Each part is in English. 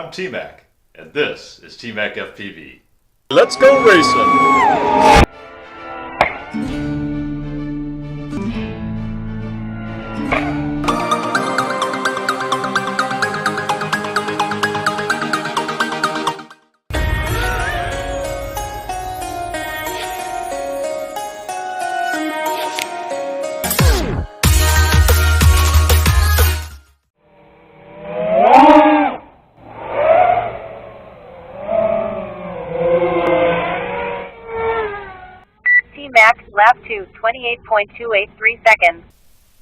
I'm TMac, and this is TMac FPV. Let's go racing! TMac lap 2, 28.283 seconds.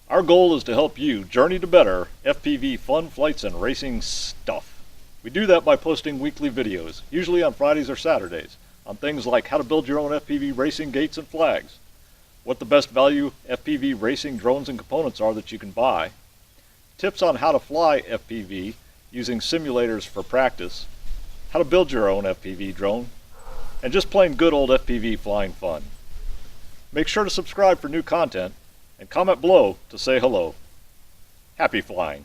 Our goal is to help you journey to better FPV fun flights and racing stuff. We do that by posting weekly videos, usually on Fridays or Saturdays, on things like how to build your own FPV racing gates and flags, what the best value FPV racing drones and components are that you can buy, tips on how to fly FPV using simulators for practice, how to build your own FPV drone, and just plain good old FPV flying fun. Make sure to subscribe for new content and comment below to say hello. Happy flying!